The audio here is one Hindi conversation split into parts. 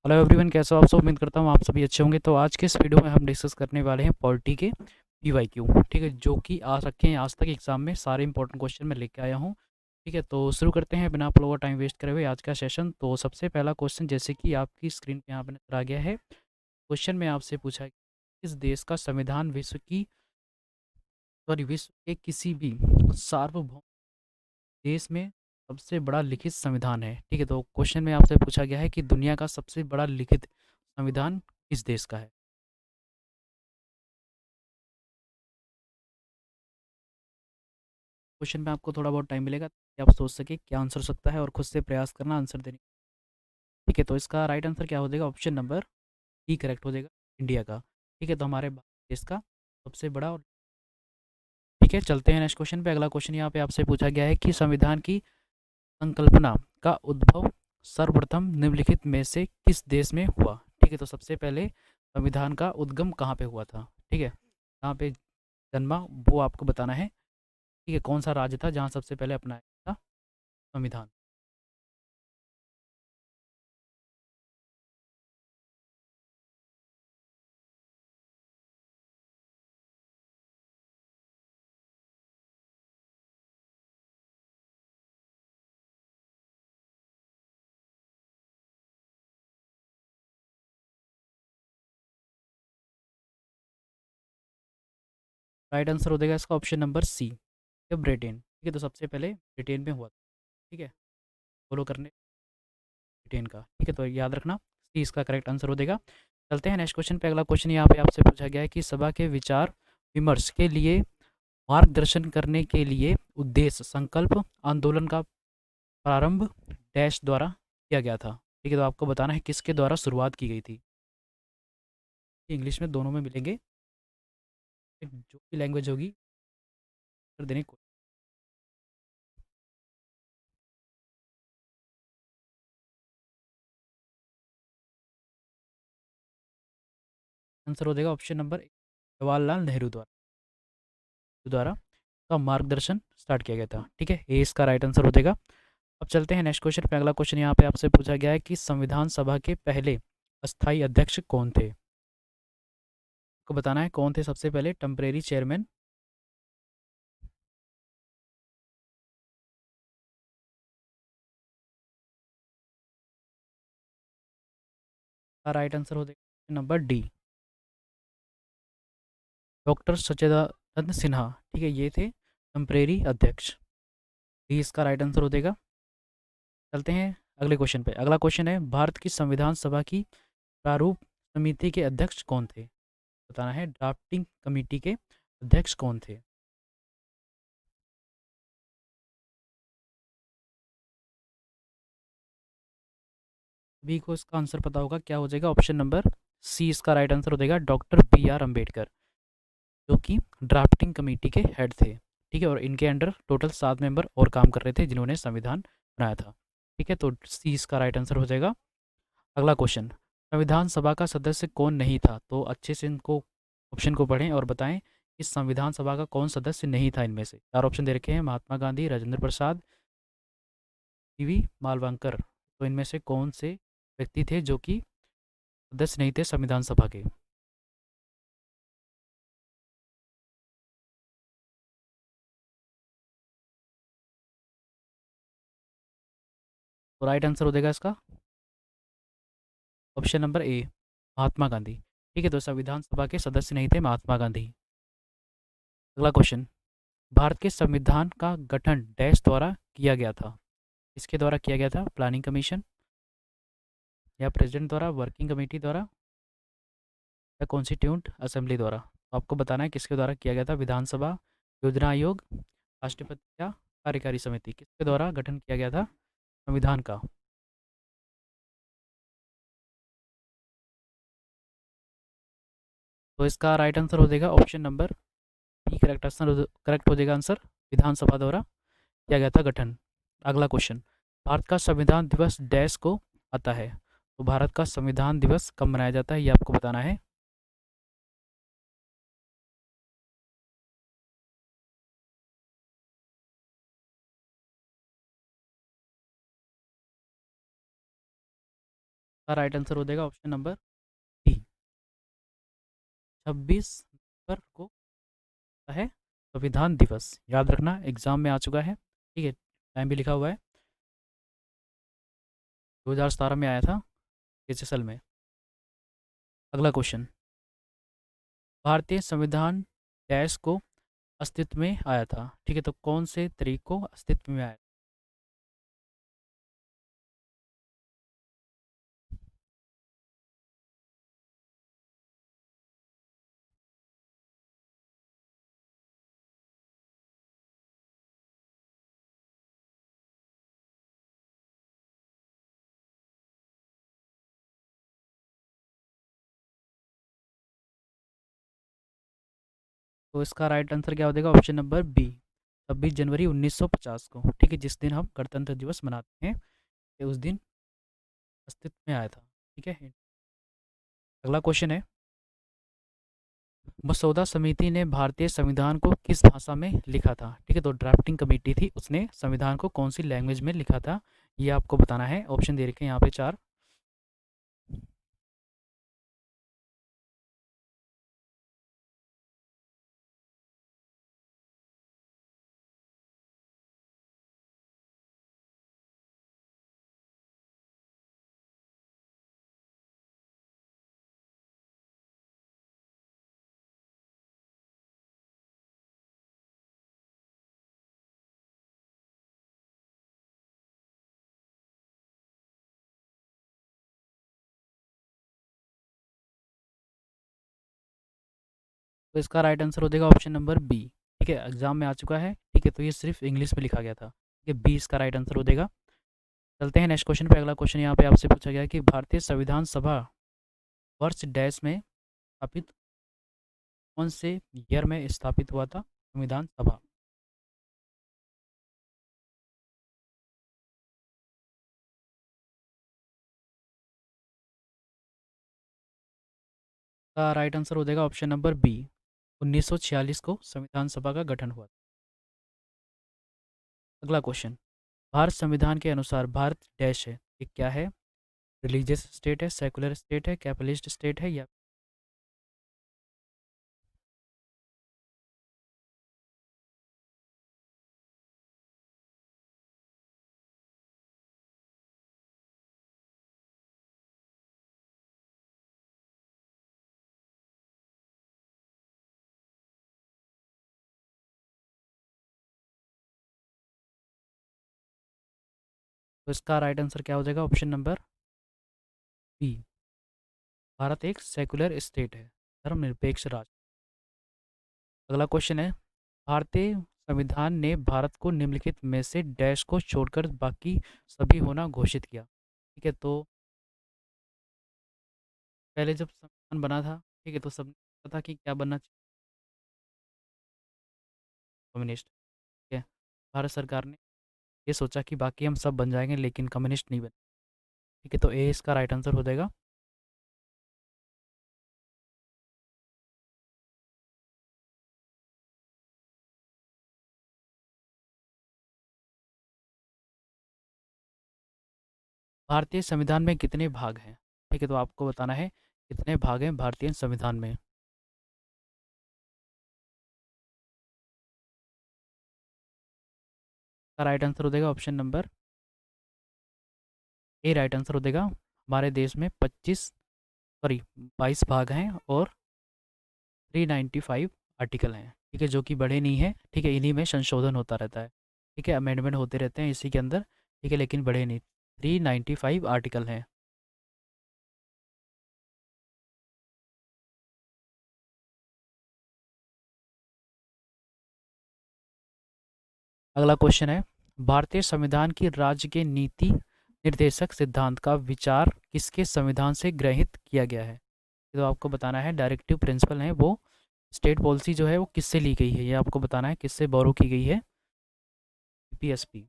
हेलो एवरीवन, कैसे हो आप सब। उम्मीद करता हूँ आप सभी अच्छे होंगे। तो आज के इस वीडियो में हम डिस्कस करने वाले हैं पॉलिटी के पीवाईक्यू। ठीक है, जो कि आ रखे हैं आज तक एग्जाम में, सारे इंपॉर्टेंट क्वेश्चन मैं लेके आया हूँ। ठीक है, तो शुरू करते हैं बिना आप लोगों का टाइम वेस्ट करे हुए आज का सेशन। तो सबसे पहला क्वेश्चन, जैसे कि आपकी स्क्रीन पे यहाँ पे नजर आ गया है, क्वेश्चन में आपसे पूछा है इस देश का संविधान विश्व के किसी भी सार्वभौम देश में सबसे बड़ा लिखित संविधान है। ठीक है, तो क्वेश्चन में आपसे पूछा गया है कि दुनिया का सबसे बड़ा लिखित संविधान किस देश का है। क्वेश्चन में आपको थोड़ा बहुत टाइम मिलेगा कि आप सोच सके क्या आंसर हो सकता है और खुद से प्रयास करना आंसर देने। ठीक है, तो इसका राइट आंसर क्या हो जाएगा, ऑप्शन नंबर ई करेक्ट हो जाएगा, इंडिया का। ठीक है, तो हमारे भारत देश का सबसे बड़ा और ठीक है, चलते हैं नेक्स्ट क्वेश्चन पे। अगला क्वेश्चन यहाँ पे आपसे पूछा गया है कि संविधान की संकल्पना का उद्भव सर्वप्रथम निम्नलिखित में से किस देश में हुआ। ठीक है, तो सबसे पहले संविधान का उद्गम कहाँ पे हुआ था। ठीक है, कहाँ पे जन्मा वो आपको बताना है। ठीक है, कौन सा राज्य था जहाँ सबसे पहले अपनाया था संविधान। राइट आंसर हो जाएगा इसका ऑप्शन नंबर सी, ब्रिटेन। ठीक है, तो सबसे पहले ब्रिटेन में हुआ था। ठीक है, फॉलो करने ब्रिटेन का। ठीक है, तो याद रखना सी इसका करेक्ट आंसर हो जाएगा। चलते हैं नेक्स्ट क्वेश्चन पे। अगला क्वेश्चन यहाँ पे आपसे पूछा गया है कि सभा के विचार विमर्श के लिए मार्गदर्शन करने के लिए उद्देश्य संकल्प आंदोलन का प्रारंभ डैश द्वारा किया गया था। ठीक है, तो आपको बताना है किसके द्वारा शुरुआत की गई थी। इंग्लिश में दोनों में मिलेंगे, जो भी लैंग्वेज होगी कर देने को। आंसर हो जाएगा ऑप्शन नंबर जवाहरलाल नेहरू द्वारा का मार्गदर्शन स्टार्ट किया गया था। ठीक है, ये इसका राइट आंसर हो जाएगा। अब चलते हैं नेक्स्ट क्वेश्चन पे। अगला क्वेश्चन यहाँ पे आपसे पूछा गया है कि संविधान सभा के पहले अस्थाई अध्यक्ष कौन थे। आपको बताना है कौन थे सबसे पहले टेम्परेरी चेयरमैन। का राइट आंसर हो जाएगा नंबर डी, डॉक्टर सच्चिदानंद सिन्हा। ठीक है, ये थे टेम्परेरी अध्यक्ष। डी इसका राइट आंसर हो जाएगा। चलते हैं अगले क्वेश्चन पे। अगला क्वेश्चन है भारत की संविधान सभा की प्रारूप समिति के अध्यक्ष कौन थे। बताना है ड्राफ्टिंग कमेटी के अध्यक्ष कौन थे। सभी को इसका आंसर पता होगा, क्या हो जाएगा ऑप्शन नंबर सी इसका राइट आंसर हो जाएगा, डॉक्टर बी आर अम्बेडकर, जो कि ड्राफ्टिंग कमेटी के हेड थे। ठीक है, और इनके अंडर टोटल 7 मेंबर और काम कर रहे थे जिन्होंने संविधान बनाया था। ठीक है, तो सी इसका राइट आंसर हो जाएगा। अगला क्वेश्चन, संविधान सभा का सदस्य कौन नहीं था। तो अच्छे से इनको ऑप्शन को पढ़ें और बताएं इस संविधान सभा का कौन सदस्य नहीं था। इनमें से चार ऑप्शन दे रखे हैं, महात्मा गांधी, राजेंद्र प्रसाद, टीवी मालवांकर। तो इनमें से कौन से व्यक्ति थे जो कि सदस्य नहीं थे संविधान सभा के। तो राइट आंसर हो जाएगा इसका option number A, Mahatma Gandhi. ठीक है, तो संविधान सभा के सदस्य नहीं थे महात्मा गांधी। अगला क्वेश्चन, भारत के संविधान का गठन डैश द्वारा किया गया था। इसके द्वारा किया गया था, प्लानिंग कमीशन या प्रेसिडेंट द्वारा, वर्किंग कमेटी द्वारा या कॉन्स्टिट्यूंट असेंबली द्वारा। तो आपको बताना है किसके द्वारा किया गया था, विधानसभा, योजना आयोग, राष्ट्रपति या कार्यकारी समिति, किसके द्वारा गठन किया गया था संविधान का। तो इसका राइट आंसर हो जाएगा ऑप्शन नंबर बी, करेक्ट हो जाएगा आंसर, विधानसभा द्वारा किया गया था गठन। अगला क्वेश्चन, भारत का संविधान दिवस डैश को आता है। तो भारत का संविधान दिवस कब मनाया जाता है ये आपको बताना है। इसका राइट आंसर हो जाएगा ऑप्शन नंबर डी। 26 नवंबर को है संविधान दिवस, याद रखना एग्जाम में आ चुका है, ठीक है, टाइम भी लिखा हुआ है, 2017 में आया था एचएसएल में। अगला क्वेश्चन, भारतीय संविधान डैश को अस्तित्व में आया था, ठीक है, तो कौन से तारीख को अस्तित्व में आया? तो इसका राइट आंसर क्या हो जाएगा ऑप्शन नंबर बी, 26 जनवरी 1950 को, ठीक है, जिस दिन हम गणतंत्र दिवस मनाते हैं, ये उस दिन अस्तित्व में आया था, ठीक है। अगला क्वेश्चन है, मसौदा समिति ने भारतीय संविधान को किस भाषा में लिखा था, ठीक है, तो ड्राफ्टिंग कमेटी थी, उसने संविधान को कौन सी लैंग्वेज में लिखा था, ये आपको बताना है। ऑप्शन दे रखे हैं यहाँ पे चार। तो इसका राइट आंसर हो जाएगा ऑप्शन नंबर बी, ठीक है, एग्जाम में आ चुका है, ठीक है, तो ये सिर्फ इंग्लिश में लिखा गया था, ठीक है, बी इसका राइट आंसर हो जाएगा। चलते हैं नेक्स्ट क्वेश्चन पे। अगला क्वेश्चन यहाँ पे आपसे पूछा गया कि भारतीय संविधान सभा वर्ष डैश में स्थापित, कौन से ईयर में स्थापित हुआ था संविधान सभा? का राइट आंसर हो जाएगा ऑप्शन नंबर बी, 1946 को संविधान सभा का गठन हुआ था। अगला क्वेश्चन, भारत संविधान के अनुसार भारत डैश है, ये क्या है? रिलीजियस स्टेट है, सेकुलर स्टेट है, कैपिटलिस्ट स्टेट है, या तो इसका राइट आंसर क्या हो जाएगा ऑप्शन नंबर बी, भारत एक सेकुलर स्टेट है, धर्मनिरपेक्ष राज्य। अगला क्वेश्चन है, भारतीय संविधान ने भारत को निम्नलिखित में से डैश को छोड़कर बाकी सभी होना घोषित किया, ठीक है, तो पहले जब संविधान बना था, ठीक है, तो सबने पता था कि क्या बनना चाहिए, कम्युनिस्ट, ठीक है, भारत सरकार ने ये सोचा कि बाकी हम सब बन जाएंगे लेकिन कम्युनिस्ट नहीं बने, ठीक है, तो ए इसका राइट आंसर हो जाएगा। भारतीय संविधान में कितने भाग हैं, ठीक है, तो आपको बताना है कितने भाग हैं भारतीय संविधान में। का राइट आंसर हो जाएगा option number A, right answer हो जाएगा। हमारे देश में 22 भाग हैं और 395 आर्टिकल हैं, ठीक है, जो कि बड़े नहीं हैं, ठीक है, इन्हीं में संशोधन होता रहता है, ठीक है, अमेंडमेंट होते रहते हैं इसी के अंदर, ठीक है, लेकिन बड़े नहीं, 395 आर्टिकल हैं। अगला क्वेश्चन है, भारतीय संविधान की राज्य के नीति निर्देशक सिद्धांत का विचार किसके संविधान से ग्रहित किया गया है? तो आपको बताना है, डायरेक्टिव प्रिंसिपल है वो, स्टेट पॉलिसी जो है वो किससे ली गई है, ये आपको बताना है किससे बोरो की गई है, पीएसपी।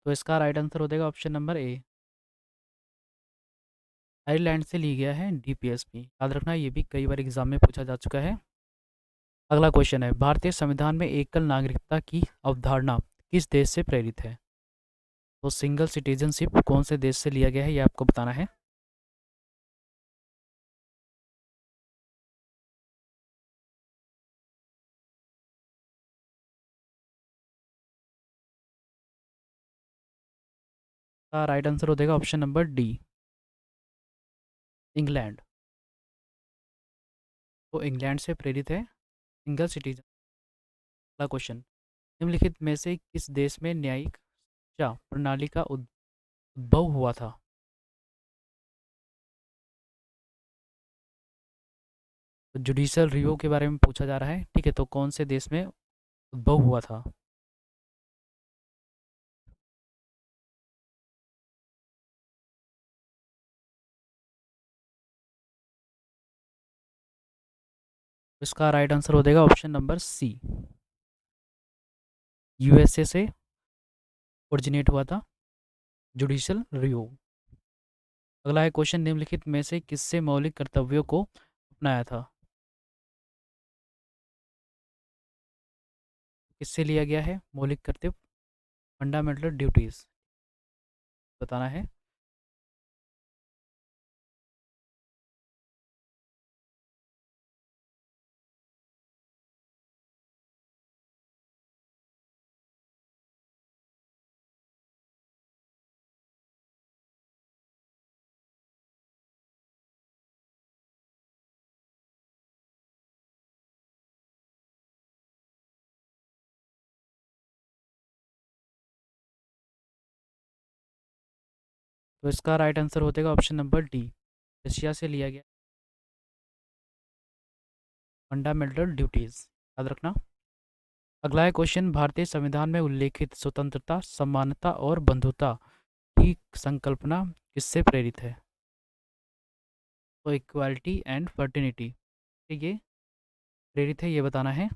तो इसका राइट आंसर हो जाएगा ऑप्शन नंबर ए, आयरलैंड से ली गया है डीपीएसपी। याद रखना, ये भी कई बार एग्जाम में पूछा जा चुका है। अगला क्वेश्चन है, भारतीय संविधान में एकल नागरिकता की अवधारणा किस देश से प्रेरित है? तो सिंगल सिटीजनशिप कौन से देश से लिया गया है, ये आपको बताना है। का राइट आंसर हो जाएगा ऑप्शन नंबर डी, इंग्लैंड। तो इंग्लैंड से प्रेरित है सिंगल सिटीजन। अगला क्वेश्चन, निम्नलिखित में से किस देश में न्यायिक शिक्षा प्रणाली का उद्भव हुआ था? तो जुडिशल रिव्यू के बारे में पूछा जा रहा है, ठीक है। तो कौन से देश में उद्भव हुआ था? तो इसका राइट आंसर हो जाएगा ऑप्शन नंबर सी, यूएसए से ओरिजिनेट हुआ था जुडिशल रिव्यू। अगला है क्वेश्चन, निम्नलिखित में से किससे मौलिक कर्तव्यों को अपनाया था? किससे लिया गया है मौलिक कर्तव्य, फंडामेंटल ड्यूटीज, बताना है। तो इसका राइट आंसर हो जाएगा ऑप्शन नंबर डी, रशिया से लिया गया फंडामेंटल ड्यूटीज, याद रखना। अगला है क्वेश्चन, भारतीय संविधान में उल्लेखित स्वतंत्रता, समानता और बंधुता की संकल्पना किससे प्रेरित है? तो इक्वालिटी एंड फर्टिनिटी, ये प्रेरित है, ये बताना है।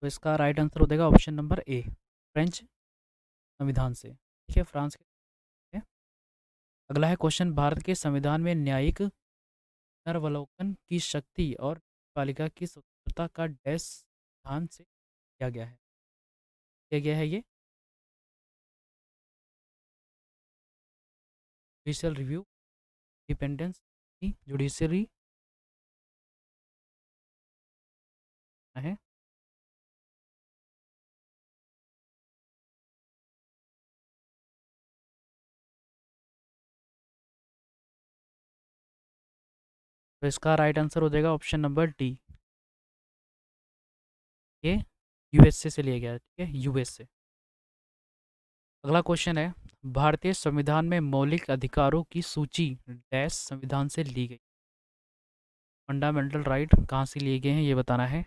तो इसका राइट आंसर हो जाएगा ऑप्शन नंबर ए, फ्रेंच संविधान से, ठीक है, फ्रांस के है। अगला है क्वेश्चन, भारत के संविधान में न्यायिक पुनर्वलोकन की शक्ति और पालिका की स्वतंत्रता का डैश स्थान से किया गया है, किया गया है ये। जुडिशियल रिव्यू, इंडिपेंडेंस की जुडिशरी है। तो इसका राइट आंसर हो जाएगा ऑप्शन नंबर डी, ये यूएसए से लिया गया है, ठीक है, यूएसए। अगला क्वेश्चन है, भारतीय संविधान में मौलिक अधिकारों की सूची डैश संविधान से ली गई, फंडामेंटल राइट कहाँ से लिए गए हैं, ये बताना है।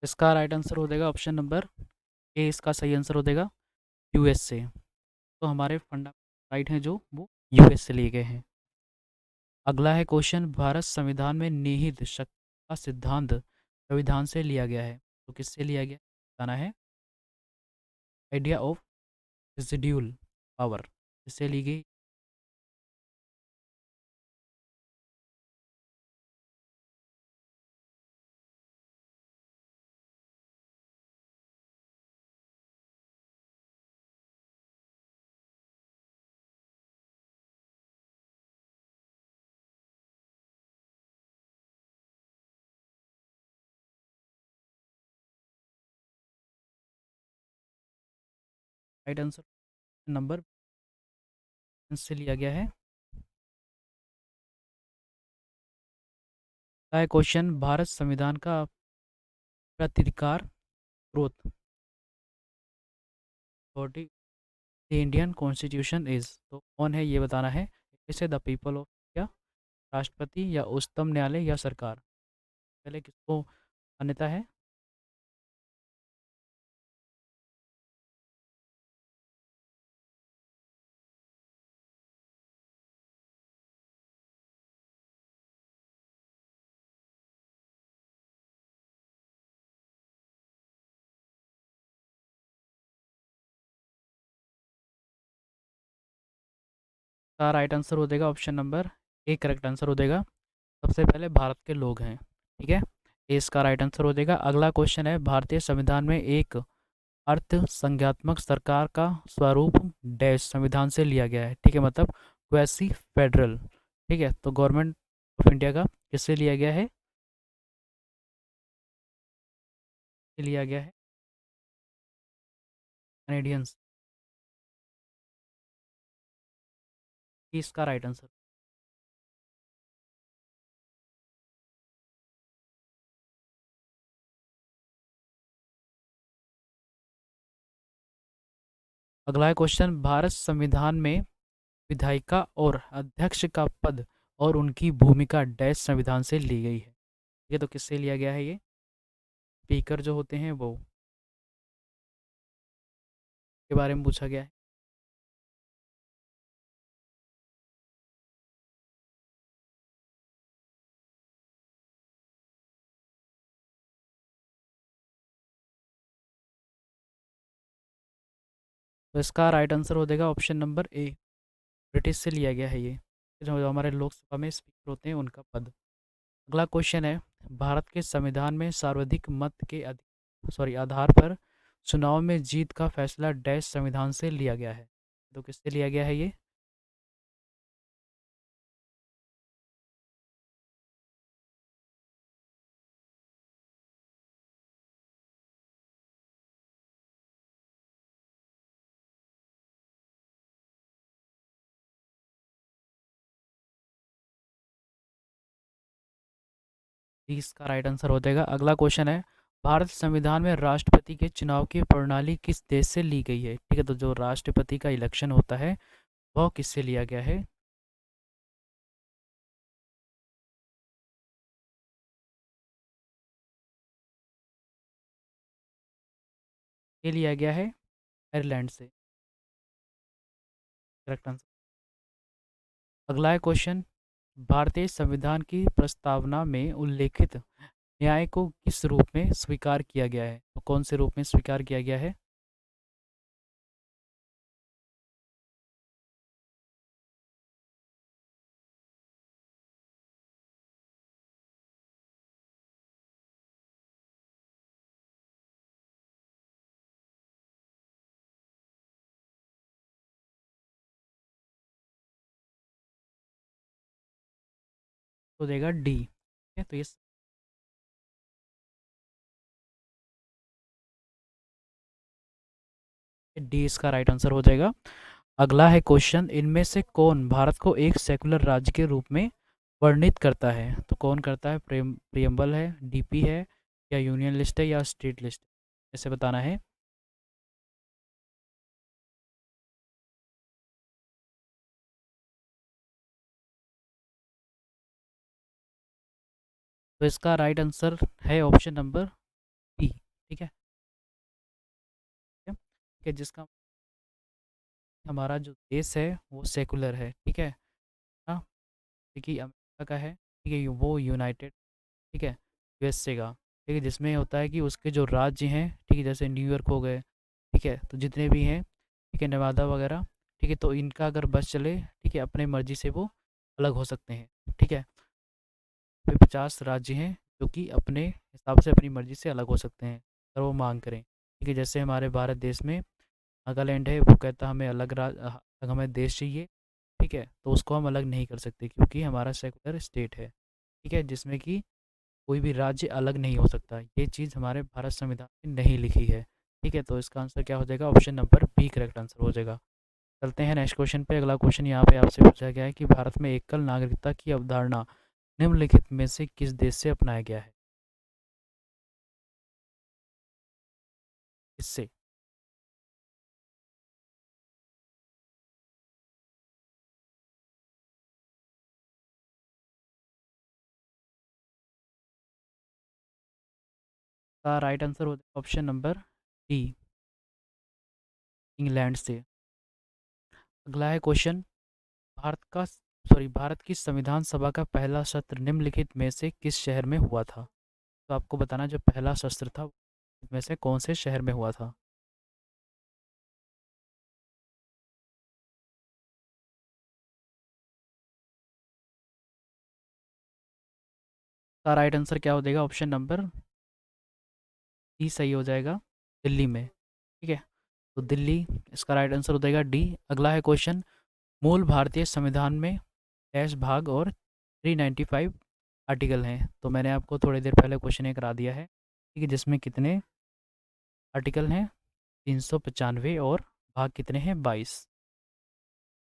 इसका राइट आंसर हो जाएगा ऑप्शन नंबर ए, इसका सही आंसर हो जाएगा यूएसए। तो हमारे फंडामेंटल राइट हैं जो वो यूएस से लिए गए हैं। अगला है क्वेश्चन, भारत संविधान में निहित शक्ति का सिद्धांत संविधान से लिया गया है, तो किससे लिया गया बताना है। आइडिया ऑफ रेसिड्यूल पावर, किससे ली गई? राइट आंसर नंबर से लिया गया है। है क्वेश्चन, भारत संविधान का प्राधिकार स्रोत, body the Indian constitution is, तो कौन है ये बताना है। इसे द पीपल ऑफ इंडिया, राष्ट्रपति या उच्चतम न्यायालय या सरकार, पहले किसको मान्यता है। इसका राइट आंसर हो जाएगा option number A, correct answer हो जाएगा। सबसे पहले भारत के लोग हैं, ठीक है। ए इसका राइट आंसर हो जाएगा। अगला क्वेश्चन है, भारतीय संविधान में एक अर्थ संज्ञात्मक सरकार का स्वरूप डैश संविधान से लिया गया है, ठीक है, मतलब क्वेसी फेडरल, ठीक है। तो गवर्नमेंट ऑफ इंडिया का किससे लिया गया है, लिया गया है कैनेडियंस, इसका राइट आंसर। अगला क्वेश्चन, भारत संविधान में विधायिका और अध्यक्ष का पद और उनकी भूमिका डैश संविधान से ली गई है, ये तो किससे लिया गया है ये, स्पीकर जो होते हैं वो के बारे में पूछा गया है। तो इसका राइट आंसर हो जाएगा ऑप्शन नंबर ए, ब्रिटिश से लिया गया है ये, जो हमारे लोकसभा में स्पीकर होते हैं उनका पद। अगला क्वेश्चन है, भारत के संविधान में सर्वाधिक मत के आधार पर चुनाव में जीत का फैसला डैश संविधान से लिया गया है, तो किससे लिया गया है ये इसका राइट आंसर हो जाएगा। अगला क्वेश्चन है, भारत संविधान में राष्ट्रपति के चुनाव की प्रणाली किस देश से ली गई है, ठीक है। तो जो राष्ट्रपति का इलेक्शन होता है वह किससे लिया गया है, ये लिया गया है आयरलैंड से, करेक्ट आंसर। अगला है क्वेश्चन, भारतीय संविधान की प्रस्तावना में उल्लेखित न्याय को किस रूप में स्वीकार किया गया है, तो कौन से रूप में स्वीकार किया गया है। तो देगा डी, ठीक है। तो ये डी इसका राइट आंसर हो जाएगा। अगला है क्वेश्चन, इनमें से कौन भारत को एक सेकुलर राज्य के रूप में वर्णित करता है, तो कौन करता है, प्रियम्बल है, डीपी है, या यूनियन लिस्ट है, या स्टेट लिस्ट, ऐसे बताना है। तो इसका राइट आंसर है ऑप्शन नंबर बी, ठीक है। ठीक है, जिसका हमारा जो देश है वो सेकुलर है, ठीक है ना। देखिए अमेरिका का है, ठीक है, वो यूनाइटेड, ठीक है, यूएसए का, ठीक है, जिसमें होता है कि उसके जो राज्य हैं, ठीक है, जैसे न्यूयॉर्क हो गए, ठीक है, तो जितने भी हैं, ठीक है, नेवादा वगैरह, ठीक है, तो इनका अगर बस चले, ठीक है, अपने मर्जी से वो अलग हो सकते हैं, ठीक है। फिर 50 राज्य हैं जो कि अपने हिसाब से अपनी मर्जी से अलग हो सकते हैं अगर वो मांग करें, ठीक है। जैसे हमारे भारत देश में नागालैंड है, वो कहता हमें अलग हमें देश चाहिए, ठीक है, तो उसको हम अलग नहीं कर सकते क्योंकि हमारा सेकुलर स्टेट है, ठीक है, जिसमें कि कोई भी राज्य अलग नहीं हो सकता, ये चीज़ हमारे भारत संविधान में नहीं लिखी है, ठीक है। तो इसका आंसर क्या हो जाएगा, option number B correct answer हो जाएगा। चलते हैं नेक्स्ट क्वेश्चन पे। अगला क्वेश्चन यहाँ पे आपसे पूछा गया है कि भारत में एकल नागरिकता की अवधारणा निम्नलिखित में से किस देश से अपनाया गया है? इससे का राइट आंसर होता है ऑप्शन नंबर डी, इंग्लैंड से। अगला है क्वेश्चन, भारत की संविधान सभा का पहला सत्र निम्नलिखित में से किस शहर में हुआ था? तो आपको बताना जो पहला सत्र था में से कौन से शहर में हुआ था। का राइट आंसर क्या हो जाएगा? ऑप्शन नंबर डी सही हो जाएगा, दिल्ली में। ठीक है, तो दिल्ली इसका राइट आंसर हो जाएगा डी। अगला है क्वेश्चन, मूल भारतीय संविधान में डैश भाग और 395 आर्टिकल हैं। तो मैंने आपको थोड़ी देर पहले क्वेश्चन ये करा दिया है, ठीक है, जिसमें कितने आर्टिकल हैं? 395 और भाग कितने हैं? 22।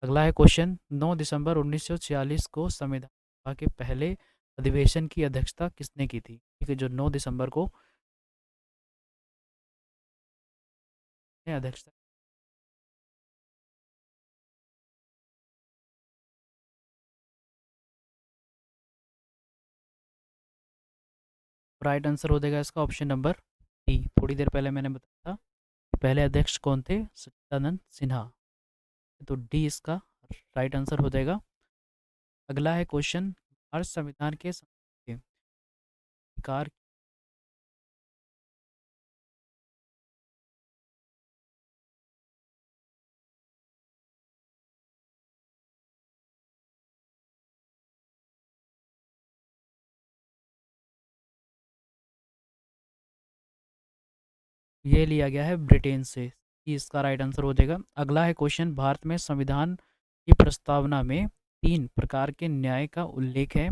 अगला है क्वेश्चन, 9 दिसंबर 1946 को संविधान सभा के पहले अधिवेशन की अध्यक्षता किसने की थी? ठीक है, जो 9 दिसंबर को अध्यक्षता। राइट आंसर हो जाएगा इसका ऑप्शन नंबर डी। थोड़ी देर पहले मैंने बताया था पहले अध्यक्ष कौन थे? सच्चिदानंद सिन्हा। तो डी इसका राइट आंसर हो जाएगा। अगला है क्वेश्चन, भारत संविधान के अधिकार। ये लिया गया है ब्रिटेन से, ये इसका राइट आंसर हो जाएगा। अगला है क्वेश्चन, भारत में संविधान की प्रस्तावना में 3 प्रकार के न्याय का उल्लेख है,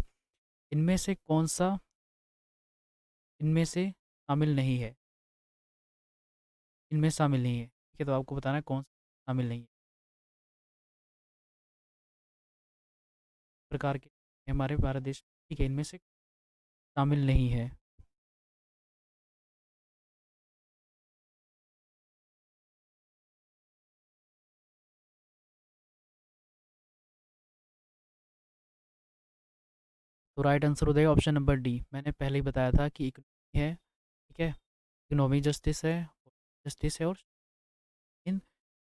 इनमें से कौन सा इनमें से शामिल नहीं है? इनमें शामिल नहीं है, ठीक है, तो आपको बताना है कौन सा शामिल नहीं है। प्रकार के हमारे भारत देश, ठीक है, इनमें से शामिल नहीं है। तो राइट आंसर हो जाएगा ऑप्शन नंबर डी। मैंने पहले ही बताया था कि इकोनॉमी है, ठीक है, इकोनॉमी जस्टिस है, जस्टिस है, और इन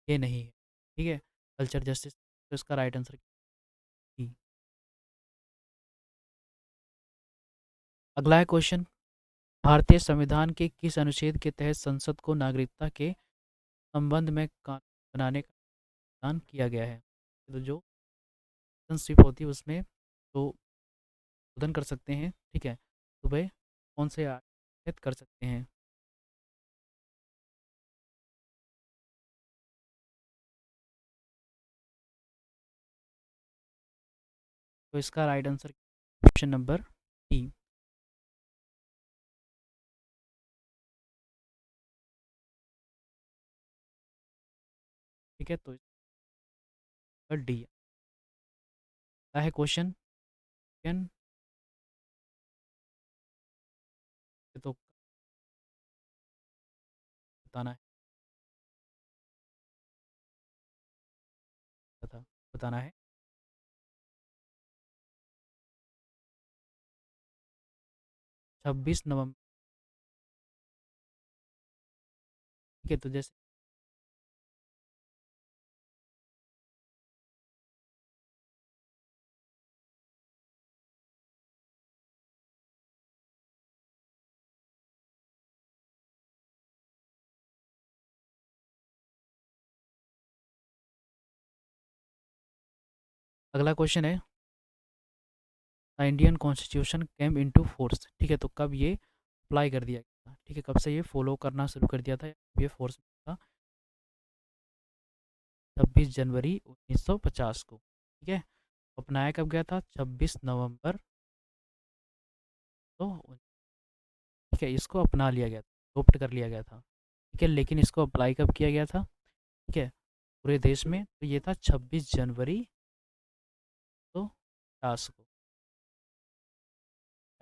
ये नहीं है, ठीक है, कल्चर जस्टिस। तो इसका राइट आंसर डी। अगला है क्वेश्चन, भारतीय संविधान के किस अनुच्छेद के तहत संसद को नागरिकता के संबंध में कानून बनाने का प्रावधान किया गया है? तो जो सिटीजनशिप होती है उसमें तो शोधन कर सकते हैं, ठीक है, तो वह कौन से आयत कर सकते हैं? तो इसका right answer option number D. ठीक है, तो इसका डी है क्वेश्चन। तो बताना है, बताना है। 26 नवंबर। ठीक है, तो जैसे अगला क्वेश्चन है, Indian constitution came into force. ठीक है, तो कब ये अप्लाई कर दिया गया था? ठीक है, कब से ये फॉलो करना शुरू कर दिया था, ये फोर्स में था? 26 जनवरी 1950 को। ठीक है, अपनाया कब गया था? 26 नवंबर। तो ठीक है, इसको अपना लिया गया था, अडोप्ट कर लिया गया था। ठीक है, लेकिन इसको अप्लाई कब किया गया था? ठीक है, पूरे देश में, तो ये था 26 जनवरी तो 50 को।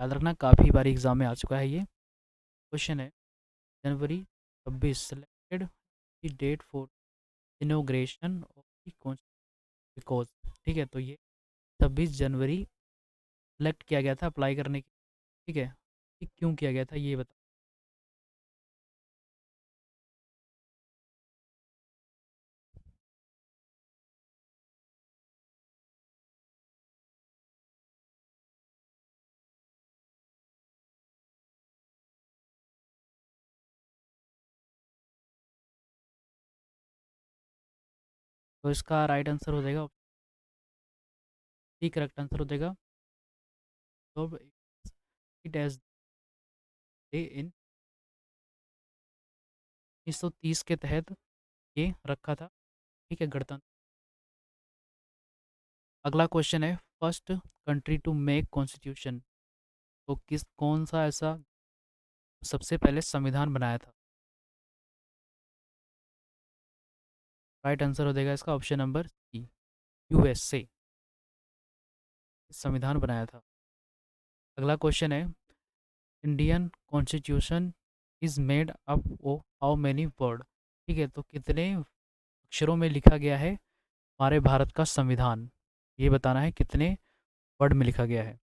याद रखना, काफ़ी बार एग्जाम में आ चुका है ये क्वेश्चन है। January 26 selected the date for inauguration of the because. ठीक है, तो ये 26 जनवरी सेलेक्ट किया गया था अप्लाई करने के। ठीक है, ये क्यों किया गया था ये बता। तो इसका राइट आंसर हो जाएगा, सी करेक्ट आंसर हो जाएगा। तो इट एज डे इन 1930 के तहत ये रखा था। ठीक है, गणतंत्र। अगला क्वेश्चन है, first country to make constitution. तो किस कौन सा ऐसा सबसे पहले संविधान बनाया था। राइट आंसर हो जाएगा इसका ऑप्शन नंबर सी, यूएसए संविधान बनाया था। अगला क्वेश्चन है, Indian constitution is made up of how many word. ठीक है, तो कितने अक्षरों में लिखा गया है हमारे भारत का संविधान, ये बताना है कितने वर्ड में लिखा गया है।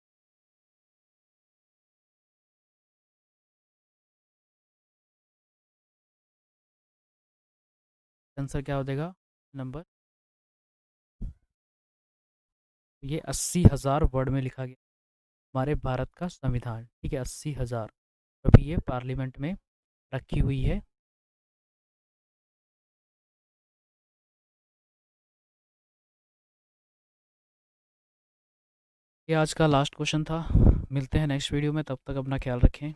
आंसर क्या हो जाएगा नंबर, ये 80,000 वर्ड में लिखा गया हमारे भारत का संविधान। ठीक है, 80,000। अभी ये पार्लियामेंट में रखी हुई है। ये आज का लास्ट क्वेश्चन था। मिलते हैं नेक्स्ट वीडियो में, तब तक अपना ख्याल रखें।